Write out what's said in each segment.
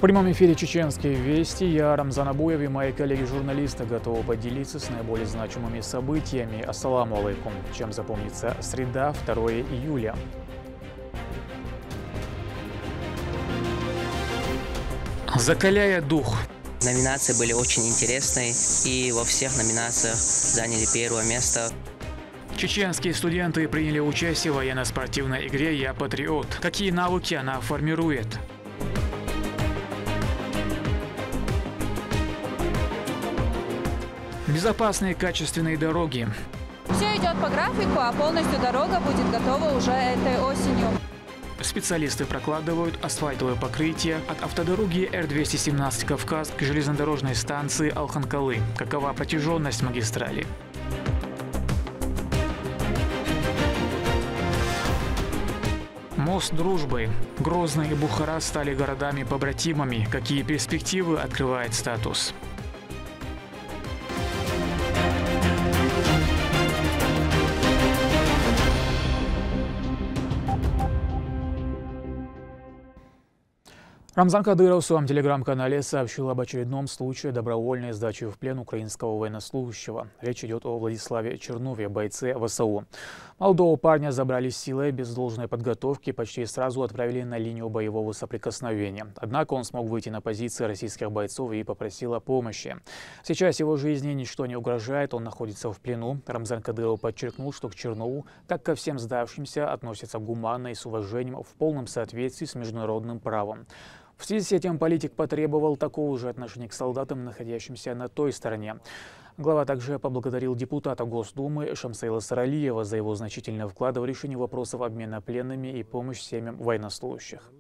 прямом эфире «Чеченские вести». Я Рамзан Абуев и мои коллеги-журналисты готовы поделиться с наиболее значимыми событиями. Ассаламу алейкум. Чем запомнится среда, 2 июля. Закаляя дух. Номинации были очень интересные, и во всех номинациях заняли первое место. Чеченские студенты приняли участие в военно-спортивной игре «Я патриот». Какие навыки она формирует? Безопасные качественные дороги. Все идет по графику, а полностью дорога будет готова уже этой осенью. Специалисты прокладывают асфальтовое покрытие от автодороги Р-217 «Кавказ» к железнодорожной станции Алханкалы. Какова протяженность магистрали? Мост дружбы. Грозный и Бухара стали городами-побратимами. Какие перспективы открывает статус? Рамзан Кадыров в своем телеграм-канале сообщил об очередном случае добровольной сдачи в плен украинского военнослужащего. Речь идет о Владиславе Чернове, бойце ВСУ. Молодого парня забрали силой, без должной подготовки, и почти сразу отправили на линию боевого соприкосновения. Однако он смог выйти на позиции российских бойцов и попросил о помощи. Сейчас его жизни ничто не угрожает, он находится в плену. Рамзан Кадыров подчеркнул, что к Чернову, как ко всем сдавшимся, относятся гуманно и с уважением, в полном соответствии с международным правом. В связи с этим политик потребовал такого же отношения к солдатам, находящимся на той стороне. Глава также поблагодарил депутата Госдумы Шамсаила Саралиева за его значительный вклад в решение вопросов обмена пленными и помощь семьям военнослужащих.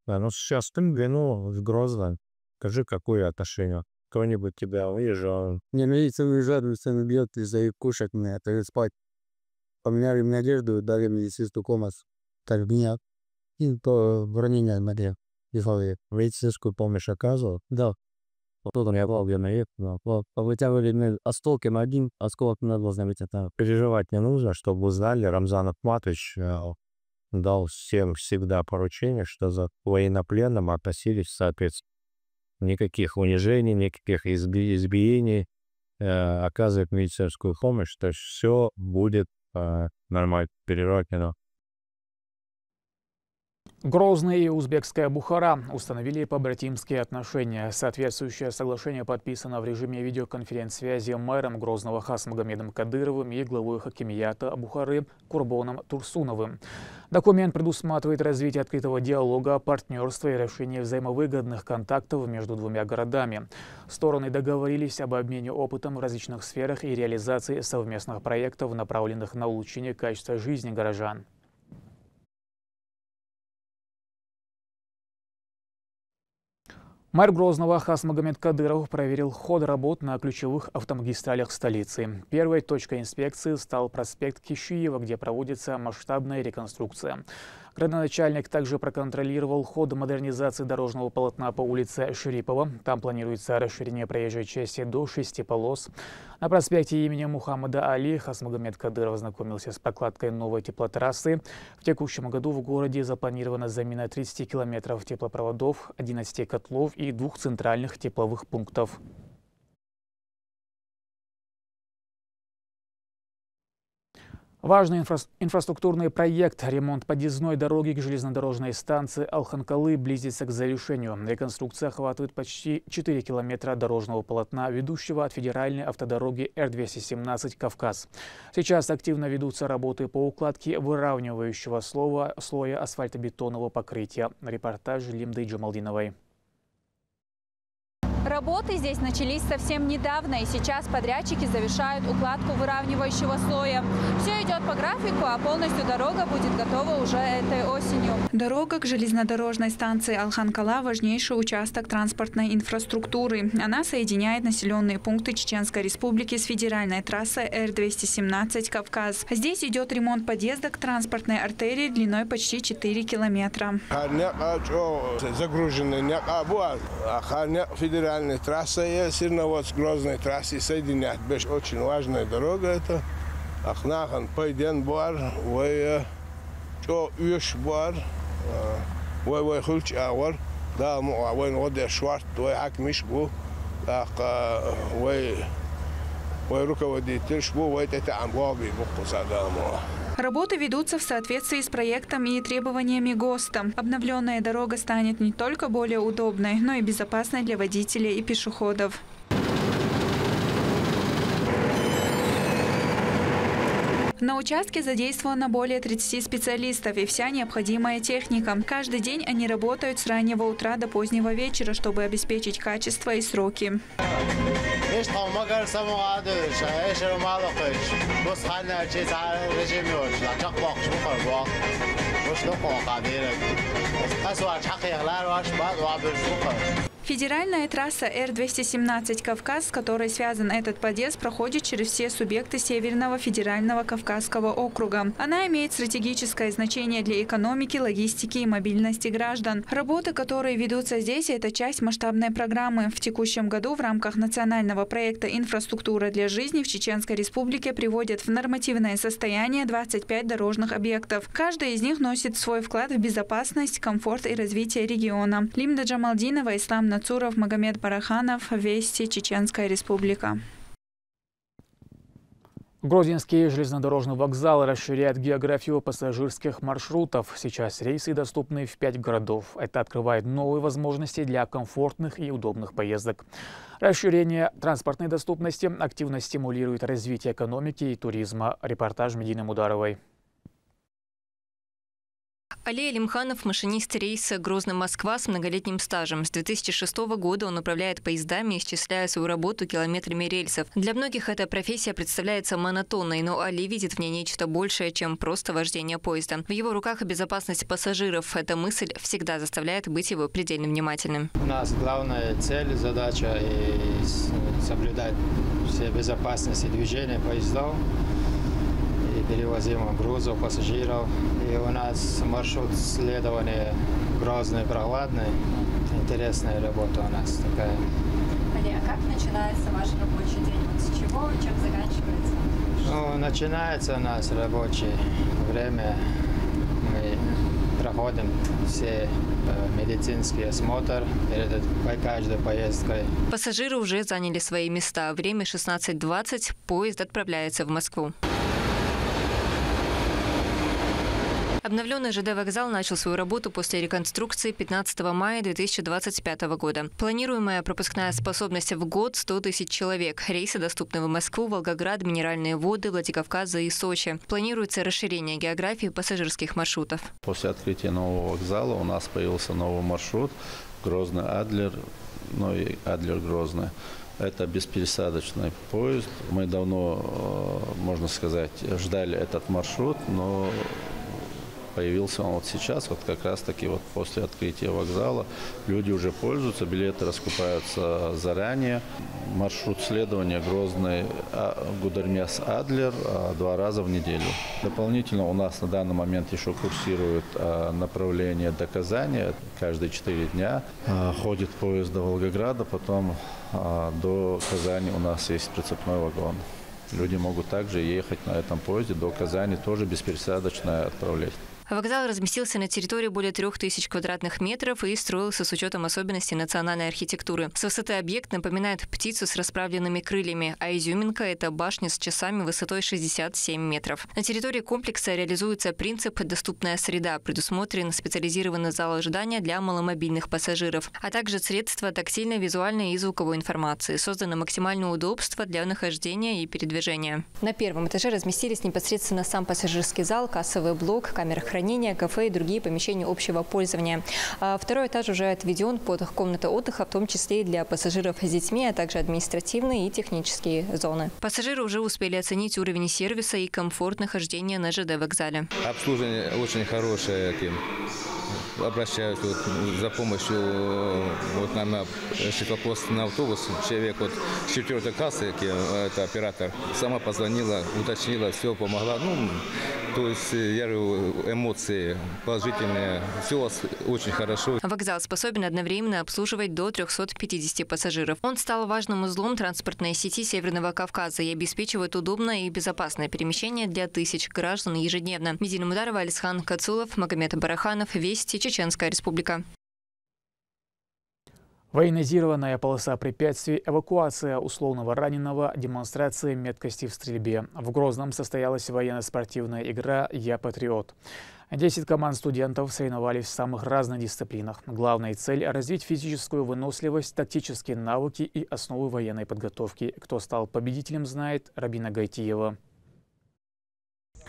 Да, ну сейчас ты в Грозно. Скажи, какое отношение? Кто-нибудь тебя уезжал? Не надеется уезжать, сами бьет из-за кушать мне, это спать. Поменяли мне одежду, дали медицинскую помощь. Так меня. И то ранение на голове. Медицинскую помощь оказывал? Да. Кто-то мне был, я наехал. Вытягивали мне осколки на один, осколок на должен быть это. Переживать не нужно, чтобы вы знали, Рамзан Ахматович дал всем всегда поручение, что за военнопленным относились соответственно. Никаких унижений, никаких избиений, оказывает медицинскую помощь, то есть все будет нормально перерокено. Грозный и узбекская Бухара установили побратимские отношения. Соответствующее соглашение подписано в режиме видеоконференц-связи мэром Грозного Хасмагомедом Кадыровым и главой Хакимията Бухары Курбоном Турсуновым. Документ предусматривает развитие открытого диалога, партнерства и решение взаимовыгодных контактов между двумя городами. Стороны договорились об обмене опытом в различных сферах и реализации совместных проектов, направленных на улучшение качества жизни горожан. Мэр Грозного Хасмагомед Кадыров проверил ход работ на ключевых автомагистралях столицы. Первой точкой инспекции стал проспект Кишиева, где проводится масштабная реконструкция. Градоначальник также проконтролировал ход модернизации дорожного полотна по улице Шерипова. Там планируется расширение проезжей части до 6 полос. На проспекте имени Мухаммада Али Хасмагомед Кадыров ознакомился с прокладкой новой теплотрассы. В текущем году в городе запланирована замена 30 километров теплопроводов, 11 котлов и 2 центральных тепловых пунктов. Важный инфраструктурный проект «Ремонт подъездной дороги к железнодорожной станции Алханкалы» близится к завершению. Реконструкция охватывает почти 4 километра дорожного полотна, ведущего от федеральной автодороги Р-217 «Кавказ». Сейчас активно ведутся работы по укладке выравнивающего слоя асфальтобетонного покрытия. Репортаж Лимды Джамалдиновой. Работы здесь начались совсем недавно, и сейчас подрядчики завершают укладку выравнивающего слоя. Все идет по графику, а полностью дорога будет готова уже этой осенью. Дорога к железнодорожной станции Алханкала – важнейший участок транспортной инфраструктуры. Она соединяет населенные пункты Чеченской Республики с федеральной трассой Р-217 «Кавказ». Здесь идет ремонт подъезда к транспортной артерии длиной почти 4 километра. Загруженный федеральная трасса есть, вот с Грозной трассой соединять. Очень важная дорога это. Ахнахан пойден бар, что уж бар. وي خلش أول دا وين غدا شوارت وي حك مش بو وي рука водитель шбу вой тета амбоби букуса дамо. Работы ведутся в соответствии с проектом и требованиями ГОСТа. Обновленная дорога станет не только более удобной, но и безопасной для водителей и пешеходов. На участке задействовано более 30 специалистов и вся необходимая техника. Каждый день они работают с раннего утра до позднего вечера, чтобы обеспечить качество и сроки. Федеральная трасса Р-217 «Кавказ», с которой связан этот подъезд, проходит через все субъекты Северного федерального Кавказского округа. Она имеет стратегическое значение для экономики, логистики и мобильности граждан. Работы, которые ведутся здесь, это часть масштабной программы. В текущем году в рамках национального проекта «Инфраструктура для жизни» в Чеченской Республике приводят в нормативное состояние 25 дорожных объектов. Каждый из них носит свой вклад в безопасность, комфорт и развитие региона. Лимда Джамалдинова, Ислам Нацуров, Магомед Бараханов, Вести, Чеченская Республика. Грозинский железнодорожный вокзал расширяет географию пассажирских маршрутов. Сейчас рейсы доступны в 5 городов. Это открывает новые возможности для комфортных и удобных поездок. Расширение транспортной доступности активно стимулирует развитие экономики и туризма. Репортаж Медины Мударовой. Али Алимханов – машинист рейса Грозный-Москва с многолетним стажем. С 2006 года он управляет поездами, исчисляя свою работу километрами рельсов. Для многих эта профессия представляется монотонной, но Али видит в ней нечто большее, чем просто вождение поезда. В его руках безопасность пассажиров. Эта мысль всегда заставляет быть его предельно внимательным. У нас главная цель, задача – соблюдать все безопасности движения поездов. Перевозимых грузов, пассажиров. И у нас маршрут следования Грозный, Прохладный. Интересная работа у нас такая. А как начинается ваш рабочий день? Вот с чего, чем заканчивается? Ну, начинается у нас рабочее время. Мы проходим все медицинский осмотр перед каждой поездкой. Пассажиры уже заняли свои места. Время 16:20. Поезд отправляется в Москву. Обновленный ЖД-вокзал начал свою работу после реконструкции 15 мая 2025 года. Планируемая пропускная способность в год – 100 тысяч человек. Рейсы доступны в Москву, Волгоград, Минеральные воды, Владикавказа и Сочи. Планируется расширение географии пассажирских маршрутов. После открытия нового вокзала у нас появился новый маршрут Грозный-Адлер, ну и Адлер-Грозный. Это беспересадочный поезд. Мы давно, можно сказать, ждали этот маршрут, но появился он вот сейчас, вот как раз-таки вот после открытия вокзала. Люди уже пользуются, билеты раскупаются заранее. Маршрут следования Грозный Гудермес-Адлер 2 раза в неделю. Дополнительно у нас на данный момент еще курсирует направление до Казани. Каждые 4 дня ходит поезд до Волгограда, потом до Казани у нас есть прицепной вагон. Люди могут также ехать на этом поезде до Казани, тоже беспересадочное отправление. Вокзал разместился на территории более 3000 квадратных метров и строился с учетом особенностей национальной архитектуры. С высоты объект напоминает птицу с расправленными крыльями, а изюминка – это башня с часами высотой 67 метров. На территории комплекса реализуется принцип «доступная среда». Предусмотрен специализированный зал ожидания для маломобильных пассажиров, а также средства тактильной, визуальной и звуковой информации. Создано максимальное удобство для нахождения и передвижения. На первом этаже разместились непосредственно сам пассажирский зал, кассовый блок, камера хранения, кафе и другие помещения общего пользования. Второй этаж уже отведен под комнаты отдыха, в том числе и для пассажиров с детьми, а также административные и технические зоны. Пассажиры уже успели оценить уровень сервиса и комфорт нахождения на ЖД-вокзале. Обслуживание очень хорошее. Обращаюсь за помощью на шестопостный автобус. Человек с 4-й кассы, это оператор, сама позвонила, уточнила, все помогла. То есть, я говорю, эмоции положительные, все очень хорошо. Вокзал способен одновременно обслуживать до 350 пассажиров. Он стал важным узлом транспортной сети Северного Кавказа и обеспечивает удобное и безопасное перемещение для тысяч граждан ежедневно. Медина Мударова, Алисхан Кацулов, Магомед Бараханов, Вести, Чеченская Чеченская Республика. Военизированная полоса препятствий, эвакуация условного раненого, демонстрация меткости в стрельбе. В Грозном состоялась военно-спортивная игра «Я патриот». 10 команд студентов соревновались в самых разных дисциплинах. Главная цель – развить физическую выносливость, тактические навыки и основы военной подготовки. Кто стал победителем, знает Рабина Гайтиева.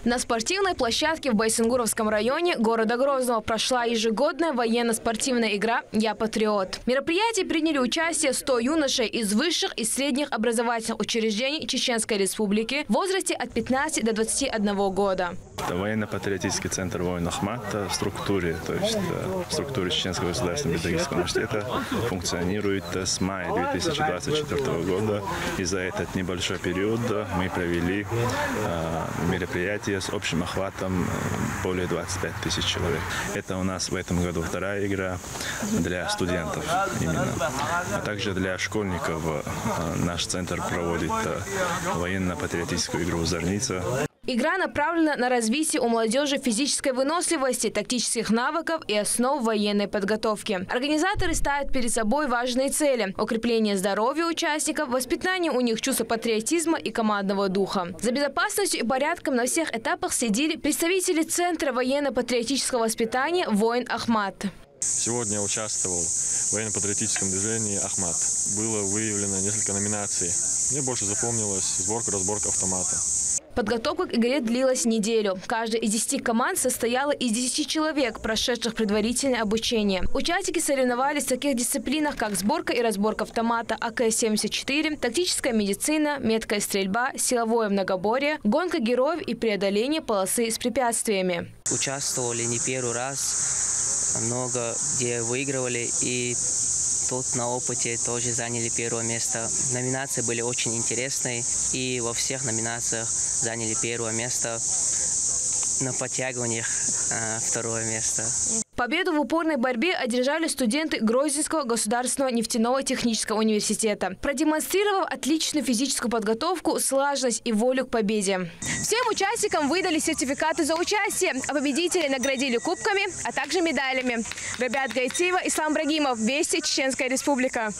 На спортивной площадке в Байсангуровском районе города Грозного прошла ежегодная военно-спортивная игра «Я патриот». В мероприятии приняли участие 100 юношей из высших и средних образовательных учреждений Чеченской Республики в возрасте от 15 до 21 года. Это военно-патриотический центр воин Ахмат в структуре, то есть в структуре Чеченского государственного педагогического университета функционирует с мая 2024 года. И за этот небольшой период мы провели мероприятие с общим охватом более 25 тысяч человек. Это у нас в этом году вторая игра для студентов именно. А также для школьников наш центр проводит военно-патриотическую игру «Зорница». Игра направлена на развитие у молодежи физической выносливости, тактических навыков и основ военной подготовки. Организаторы ставят перед собой важные цели – укрепление здоровья участников, воспитание у них чувства патриотизма и командного духа. За безопасностью и порядком на всех этапах следили представители Центра военно-патриотического воспитания «Воин Ахмат». Сегодня участвовал в военно-патриотическом движении «Ахмат». Было выявлено несколько номинаций. Мне больше запомнилась сборка-разборка автомата. Подготовка к игре длилась неделю. Каждая из 10 команд состояла из 10 человек, прошедших предварительное обучение. Участники соревновались в таких дисциплинах, как сборка и разборка автомата АК-74, тактическая медицина, меткая стрельба, силовое многоборье, гонка героев и преодоление полосы с препятствиями. Участвовали не первый раз, много где выигрывали, и тут на опыте тоже заняли первое место. Номинации были очень интересные, и во всех номинациях заняли первое место. На подтягиваниях второе место. Победу в упорной борьбе одержали студенты Грозненского государственного нефтяного технического университета, продемонстрировав отличную физическую подготовку, слаженность и волю к победе. Всем участникам выдали сертификаты за участие, а победителей наградили кубками, а также медалями. Рабина Гайтиева, Ислам Брагимов, Вести, Чеченская Республика.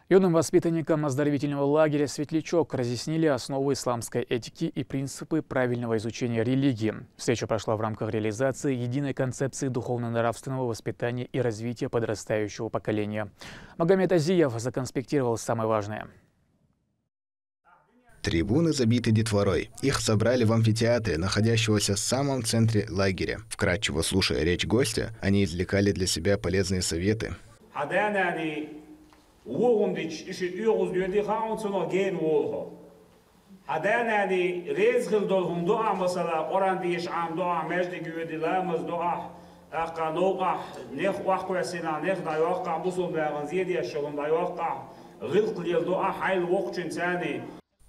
Юным воспитанникам оздоровительного лагеря «Светлячок» разъяснили основы исламской этики и принципы правильного изучения религии. Встреча прошла в рамках реализации единой концепции духовно-нравственного воспитания и развития подрастающего поколения. Магомед Азиев законспектировал самое важное. Трибуны забиты детворой. Их собрали в амфитеатре, находящегося в самом центре лагеря. Вкратчиво слушая речь гостя, они извлекали для себя полезные советы. ووندش إشي يوغز بيدي خاون سنو جين ووها هذا يعني رزق دولهم دعاء مثلا قرآن ديش عام دعاء مجد جودي لامز دعاء قانوقع نخ وقع سنا نخ دا يوقع بوصل بأغن زيدي الشغل دا يوقع غلق ليل دعاء حيل وقت ثاني.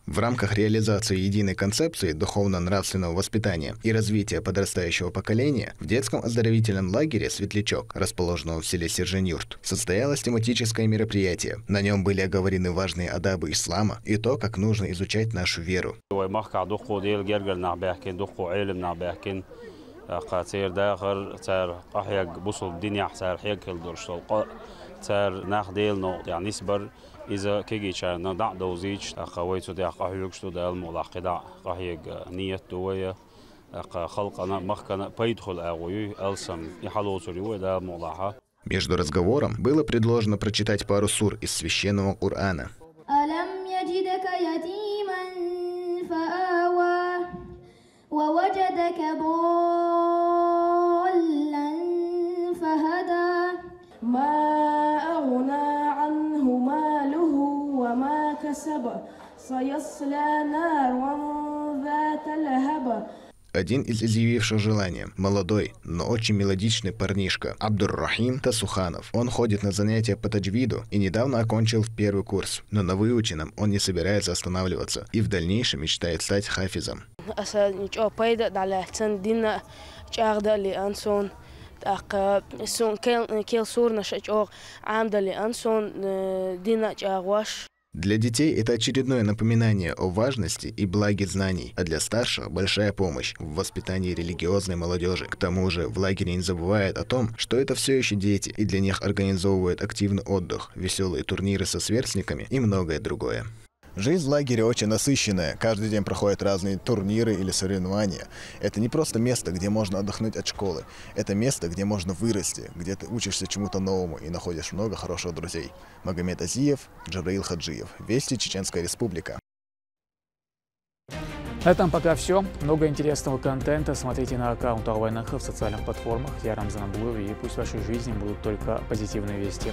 В рамках реализации единой концепции духовно-нравственного воспитания и развития подрастающего поколения в детском оздоровительном лагере «Светлячок», расположенном в селе Сержень-Юрт, состоялось тематическое мероприятие. На нем были оговорены важные адабы ислама и то, как нужно изучать нашу веру. إذا كيجي شارنا دع دوزيج قويت ده قهيج شو ده الملاقدة قهيج نية دوية خلقنا مخنا بيدخل أقوي ألسم يحلو تريوه ده الملاحة. Между разговором было предложено прочитать пару сур из священного Корана. ألم يجدك يتيما فآوى ووجدك ضالا فهدى ما أغنى عنه ماله وما كسب سيصلى نارا ذات لهب. Один из изъявивших желание, молодой, но очень мелодичный парнишка Абдур-Рахим Тасуханов. Он ходит на занятия по таджвиду и недавно окончил первый курс, но на выученном он не собирается останавливаться и в дальнейшем мечтает стать хафизом. Для детей это очередное напоминание о важности и благе знаний, а для старших большая помощь в воспитании религиозной молодежи. К тому же в лагере не забывают о том, что это все еще дети, и для них организовывают активный отдых, веселые турниры со сверстниками и многое другое. Жизнь в лагере очень насыщенная. Каждый день проходят разные турниры или соревнования. Это не просто место, где можно отдохнуть от школы. Это место, где можно вырасти, где ты учишься чему-то новому и находишь много хороших друзей. Магомед Азиев, Джабраил Хаджиев. Вести, Чеченская Республика. На этом пока все. Много интересного контента смотрите на аккаунт АЛ-Войнах в социальных платформах. Я Рамзан Абулов, и пусть в вашей жизни будут только позитивные вести.